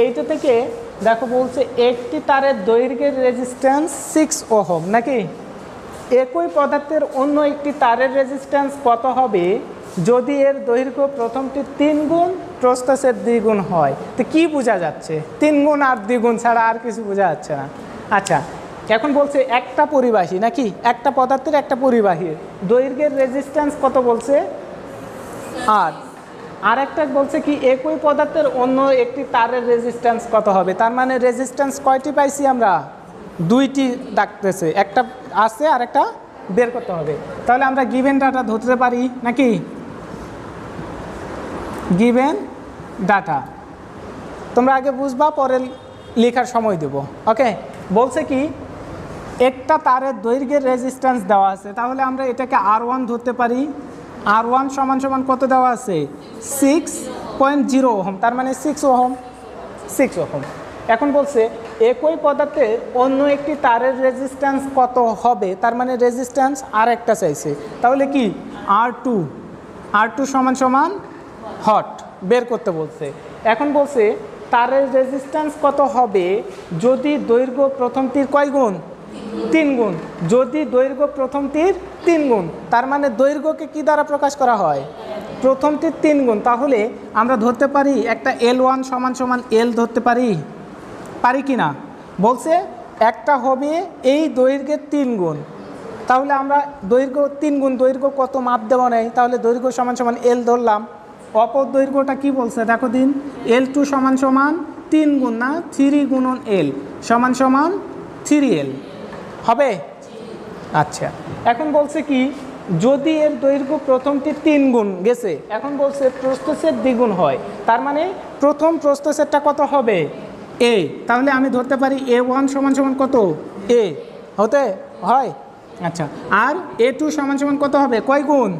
এইটা থেকে দেখো বলছে একটি তারের দৈর্ঘ্যের রেজিস্ট্যান্স 6 ওহম নাকি, একই পদার্থের অন্য একটি তারের রেজিস্ট্যান্স কত হবে যদি এর দৈর্ঘ্য প্রথমটি 3 গুণ প্রস্থের 2 গুণ হয়। তো কি বোঝা যাচ্ছে? 3 গুণ আর 2 গুণ ছাড়া আর কিছু বোঝা যাচ্ছে না। আচ্ছা, এখন বলছে একটা পরিবাহী নাকি, একটা পদার্থের একটা পরিবাহীর দৈর্ঘ্যের রেজিস্ট্যান্স কত বলছে, আর একটা বলছে কি একই পদার্থের অন্য একটি তারের রেজিস্ট্যান্স কত হবে। তার মানে রেজিস্ট্যান্স কয়টি পাইছি আমরা? 2টি ডাকতেছে, একটা আছে আর একটা বের করতে হবে। তাহলে আমরা গিভেন ডাটা ধরতে পারি নাকি, গিভেন ডাটা তোমরা আগে বুঝবা, পরে লেখার সময় দেব। ওকে, বলছে কি একটা তারের দৈর্ঘ্যের রেজিস্ট্যান্স দেওয়া আছে, তাহলে আমরা এটাকে R1 ধরতে পারি। R1 সমান সমান কত দেওয়া আছে? 6.0 ওহম, তার মানে 6 ওহম। এখন বলছে একই পদার্থের অন্য একটি তারের রেজিস্ট্যান্স কত হবে, তার মানে রেজিস্ট্যান্স আর একটা চাইছে, তাহলে কি R2 সমান সমান হট বের করতে বলছে। এখন বলছে তারের রেজিস্ট্যান্স কত হবে যদি দৈর্ঘ্য প্রথমটির কয় গুণ? 3 গুণ। যদি দৈর্ঘ্য প্রথমটির 3 গুণ, তার মানে দৈর্ঘ্যকে কি দ্বারা প্রকাশ করা হয়? প্রথমটির 3 গুণ। তাহলে আমরা ধরতে পারি একটা L1 সমান সমান L ধরতে পারি কি না? বলছে একটা হবে এই দৈর্ঘ্যের 3 গুণ, তাহলে আমরা দৈর্ঘ্য 3 গুণ, দৈর্ঘ্য কত মাপ দেওয়া নেই, তাহলে দৈর্ঘ্য সমান সমান L ধরলাম। অপর দৈর্ঘ্যটা কি বলছে দেখো দিন, L2 সমান সমান 3 গুণ না 3 গুণন L সমান সমান 3L হবে। আচ্ছা, এখন বলছে কি যদি এর দৈর্ঘ্য প্রথমটি 3 গুণ গেছে, এখন বলছে প্রস্থচ্ছেদ দ্বিগুণ হয়, তার মানে প্রথম প্রস্থচ্ছেদটা কত হবে? A। তাহলে আমি ধরতে পারি A1 সমান সমান কত? A হতে হয়। আচ্ছা, আর A2 সমান সমান কত হবে? কয় গুণ?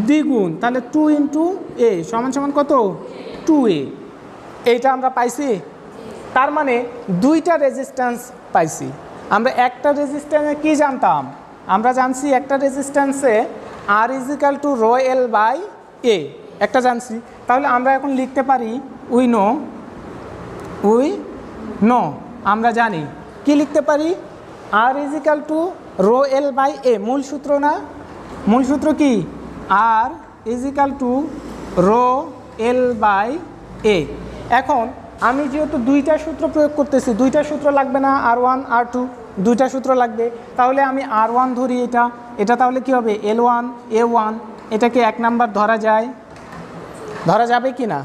দ্বিগুণ। তাহলে 2 ইন্টু A সমান সমান কত? 2A। এইটা আমরা পাইছি। তার মানে 2টা রেজিস্ট্যান্স পাইছি। আমরা একটা রেজিস্ট্যান্সে কি জানতাম? আমরা জানছি একটা রেজিস্ট্যান্সে R = ρL/A একটা জানছি। তাহলে আমরা এখন লিখতে পারি উই নো আমরা জানি কি লিখতে পারি, R = ρL/A। মূল সূত্র না, মূল সূত্র কি? R = ρL/A। এখন আমি যেহেতু 2টা সূত্র প্রয়োগ করতেছি, 2টা সূত্র লাগবে না? R1 R2 2টা সূত্র লাগবে। তাহলে আমি R1 ধরি, এটা তাহলে কি হবে? L1 A1। এটাকে 1 নাম্বার ধরা ধরা যাবে কি না?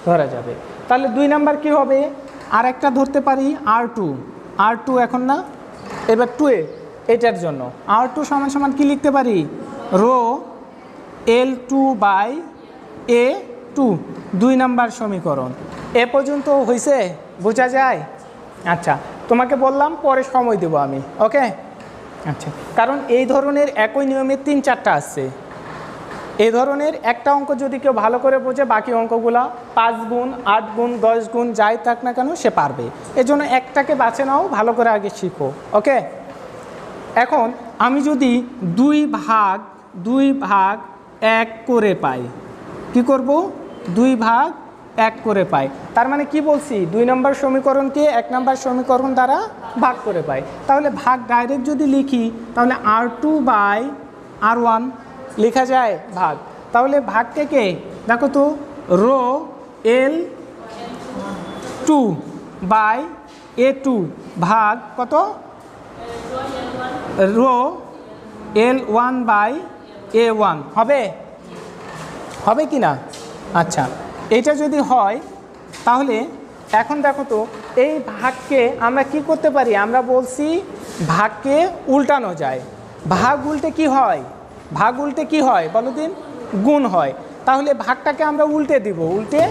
ধরা যাবে। তাহলে 2 নাম্বার কি হবে? আর একটা ধরতে পারি R2 এখন না, এবার 2A এটার জন্য R2 সমান সমান কি লিখতে পারি? ρL2/A2 2 নাম্বার সমীকরণ। এ পর্যন্ত হয়েছে, বোঝা যায়? আচ্ছা, তোমাকে বললাম পরে সময় দেব আমি। ওকে, আচ্ছা, কারণ এই ধরনের একই নিয়মে 3-4টা আসছে। এই ধরনের একটা অঙ্ক যদি কেউ ভালো করে বোঝে, বাকি অঙ্কগুলা 5 গুণ 8 গুণ 10 গুণ যাই থাক না কেন সে পারবে। এজন্য একটাকে বাছে নাও, ভালো করে আগে শিখো। ওকে, এখন আমি যদি 2 ভাগ 1 করে পাই, কি করব? 2 ভাগ 1 করে পাই। তার মানে কি বলছি? 2 নম্বর সমীকরণকে 1 নম্বর সমীকরণ দ্বারা ভাগ করে পাই। তাহলে ভাগ ডাইরেক্ট যদি লিখি, তাহলে R2/R1 লেখা যায় ভাগ। তাহলে ভাগ থেকে দেখো তো, ρL2/A2 ভাগ কত? ρL1/A1 হবে কি না? আচ্ছা, এটা যদি হয় তাহলে এখন দেখো তো, এই ভাগকে আমরা কি করতে পারি? আমরা বলছি ভাগকে উল্টানো যায়। ভাগ উল্টে কি হয়? ভাগ উল্টে কি হয় বলো দিন? গুণ হয়। তাহলে ভাগটাকে আমরা উল্টে দিব, উল্টে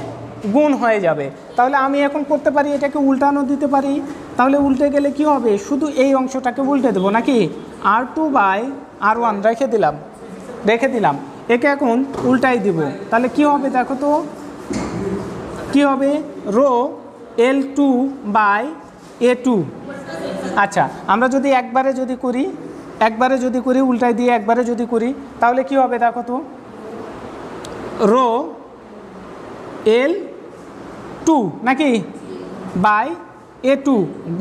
গুণ হয়ে যাবে। তাহলে আমি এখন করতে পারি এটাকে উল্টানো দিতে পারি। তাহলে উল্টে গেলে কি হবে? শুধু এই অংশটাকে উল্টে দেবো নাকি? R2/R1 রেখে দিলাম, একে এখন উল্টাই দিব। তাহলে কি হবে দেখো তো, কি হবে? ρL2/A2। আচ্ছা, আমরা যদি একবারে করি উল্টাই দিয়ে একবারে যদি করি, তাহলে কি হবে দেখো তো, ρL2 নাকি বাই A2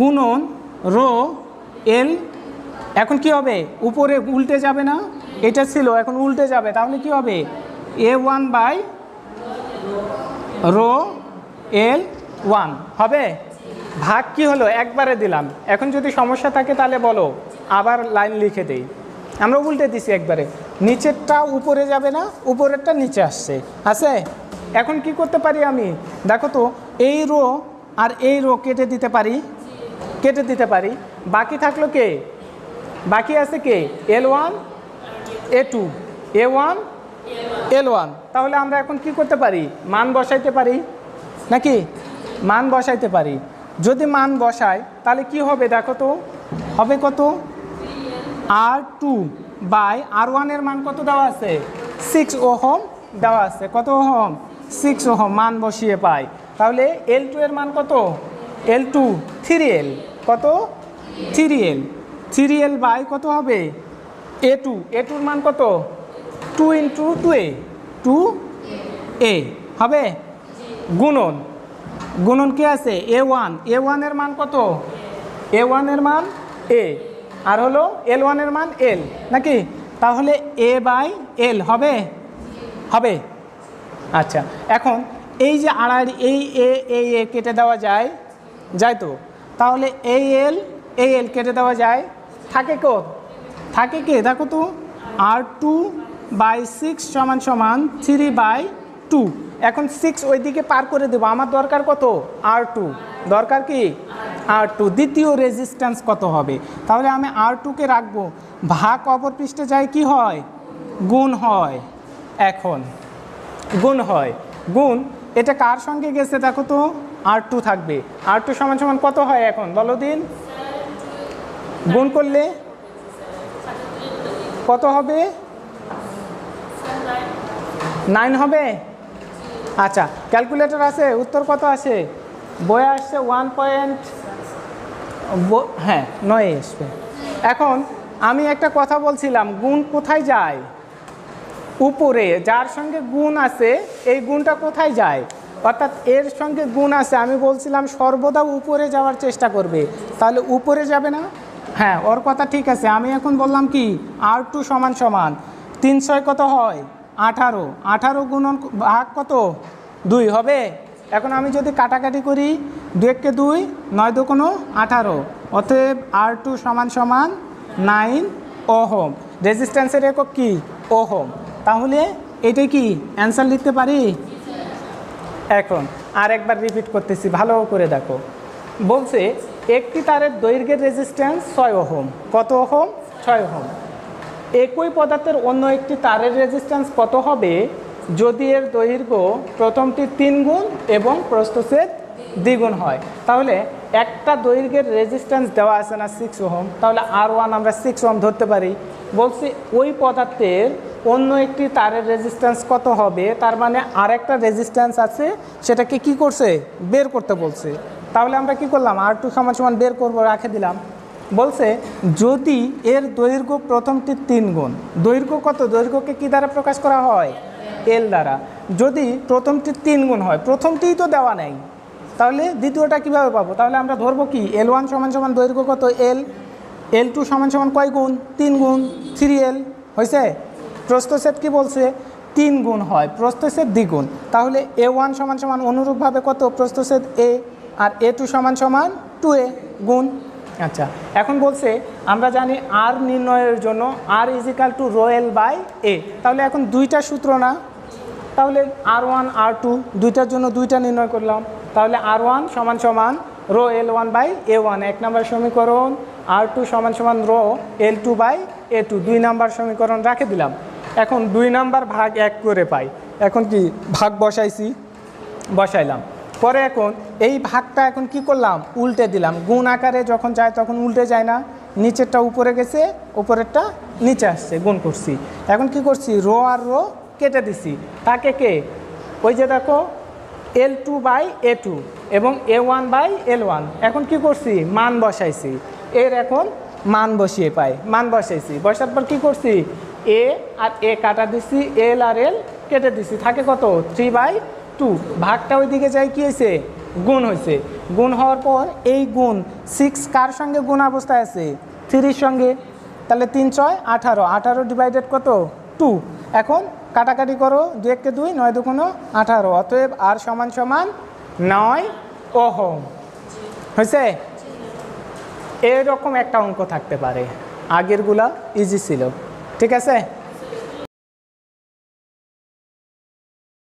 গুণন রো এল, এখন কি হবে উপরে উল্টে যাবে না, এটা ছিল এখন উল্টে যাবে, তাহলে কি হবে A1 বাই রো L1 হবে। ভাগ কি হলো একবারে দিলাম, এখন যদি সমস্যা থাকে তাহলে বলো আবার লাইন লিখে দেই। আমরা উল্টে দিছি একবারে, নিচেরটা উপরে যাবে না, উপরেরটা নিচে আসছে আছে। এখন কি করতে পারি আমি, দেখো তো এই রো আর এই রো কেটে দিতে পারি, কেটে দিতে পারি। বাকি থাকলো কে, বাকি আছে কে L1 A2 A1 L1। তাহলে আমরা এখন কি করতে পারি, মান বসাইতে পারি নাকি, মান বসাইতে পারি। যদি মান বসাই তাহলে কি হবে দেখো তো, হবে কত R2 বাই R1 এর মান কত দেওয়া আছে 6 ওহম দেওয়া আছে, কত ওহম 6 ওহম, মান বসিয়ে পাই। তাহলে L2 এর মান কত, L2 3L, কত 3L, 3L বাই কত হবে A2, A2 এর মান কত 2 ইন্টু 2A, 2A হবে। গুণন, গুণন কি আছে A1, A1 এর মান কত, A1 এর মান A, আর হলো L1 এর মান L নাকি, তাহলে A বাই L হবে, হবে। আচ্ছা এখন এই যে আড়াআড়ি এই এ কেটে দেওয়া যায়, যায় তো, তাহলে এই এল কেটে দেওয়া যায়, থাকে কো, থাকে কে দেখো তো R2 বাই 6 সমান সমান 3/2। এখন 6 ওইদিকে পার করে দেবো, আমার দরকার কত R2, দরকার কি R2, দ্বিতীয় রেজিস্ট্যান্স কত হবে। তাহলে আমি R2কে রাখবো, ভাগ অপর পৃষ্ঠে যায় কি হয় গুণ হয়, এখন গুণ হয়, গুণ এটা কার সঙ্গে গেছে দেখো তো R2 থাকবে, R2 সমান সমান কত হয় এখন বলো দিন, গুণ করলে কত হবে 9 হবে। আচ্ছা ক্যালকুলেটর আছে, উত্তর কত আসে, বইয়ে আসছে 1 হ্যাঁ 9 আসবে। এখন আমি একটা কথা বলছিলাম, গুণ কোথায় যায়, উপরে, যার সঙ্গে গুণ আছে এই গুণটা কোথায় যায়, অর্থাৎ এর সঙ্গে গুণ আছে, আমি বলছিলাম সর্বদা উপরে যাওয়ার চেষ্টা করবে, তাহলে উপরে যাবে না, হ্যাঁ ওর কথা ঠিক আছে। আমি এখন বললাম কি R2 সমান সমান 3 6 কত হয় 18, 18 গুণন ভাগ কত 2 হবে। এখন আমি যদি কাটাকাটি করি 2 × 2 9 2 × 18, অতএব R2 সমান সমান 9 ওহম, রেজিস্ট্যান্সের একক কি ওহম। তাহলে এটাই কি অ্যান্সার লিখতে পারি। এখন আর একবার রিপিট করতেছি, ভালো করে দেখো, বলছে একটি তারের দৈর্ঘ্যের রেজিস্ট্যান্স 6 ওহম, কত ওহম 6 ওহম। একই পদার্থের অন্য একটি তারের রেজিস্ট্যান্স কত হবে যদি এর দৈর্ঘ্য প্রথমটি 3 গুণ এবং প্রস্থচ্ছেদ দ্বিগুণ হয়। তাহলে একটা দৈর্ঘ্যের রেজিস্ট্যান্স দেওয়া আছে না 6 ওহম, তাহলে R1 আমরা 6 ওহম ধরতে পারি। বলছি ওই পদার্থের অন্য একটি তারের রেজিস্ট্যান্স কত হবে, তার মানে আরেকটা রেজিস্ট্যান্স আছে, সেটাকে কি করছে বের করতে বলছে। তাহলে আমরা কি করলাম R2 সমান সমান বের করব, রাখে দিলাম। বলছে যদি এর দৈর্ঘ্য প্রথমটি 3 গুণ, দৈর্ঘ্য কত, দৈর্ঘ্যকে কি দ্বারা প্রকাশ করা হয় L দ্বারা, যদি প্রথমটি 3 গুণ হয়, প্রথমটিই তো দেওয়া নেই, তাহলে দ্বিতীয়টা কিভাবে পাবো, তাহলে আমরা ধরবো কি L1 সমান সমান দৈর্ঘ্য কত L, L2 সমান সমান কয় গুণ 3 গুণ 3L হয়েছে। প্রস্থচ্ছেদ কি বলছে 3 গুণ হয়, প্রস্থচ্ছেদ দ্বিগুণ, তাহলে A1 সমান সমান অনুরূপভাবে কত প্রস্থচ্ছেদ A, আর A2 সমান সমান 2A গুণ। আচ্ছা এখন বলছে আমরা জানি R নির্ণয়ের জন্য R = ρL/A, তাহলে এখন দুইটা সূত্র না, তাহলে R1 R2 দুইটার জন্য দুইটা নির্ণয় করলাম, তাহলে R1 সমান সমান ρL1/A1 1 নম্বর সমীকরণ, R2 সমান সমান ρL2/A2 2 নম্বর সমীকরণ রাখে দিলাম। এখন 2 নম্বর ভাগ 1 করে পাই, এখন কি ভাগ বসাইছি, বসাইলাম পরে এখন এই ভাগটা এখন কি করলাম উল্টে দিলাম, গুণ আকারে যখন যায় তখন উল্টে যায় না, নিচেরটা উপরে গেছে উপরেরটা নিচে আসছে, গুণ করছি। এখন কি করছি রো আর রো কেটে দিছি, তাকে কে ওই যে দেখো L2/A2 এবং A1/L1, এখন কি করছি মান বসাইছি, এর এখন মান বসিয়ে পাই, মান বসাইছি, বসার পর কি করছি A আর A কাটা দিছি, L আর L কেটে দিছি, থাকে কত 3/2, ভাগটা ওইদিকে যাই কি হয়েছে গুণ হয়েছে, গুণ হওয়ার পর এই গুণ 6 কার সঙ্গে গুণ অবস্থায় আছে 3 সঙ্গে, তাহলে 3 6 18, 18 ডিভাইডেড কত 2। এখন কাটাকাটি করো, 2 1 2, 9 2 18, অতএব আর সমান সমান 9 ওহম। হয়েছে? এরকম একটা অঙ্ক থাকতে পারে, আগেরগুলা ইজি ছিল। ঠিক আছে।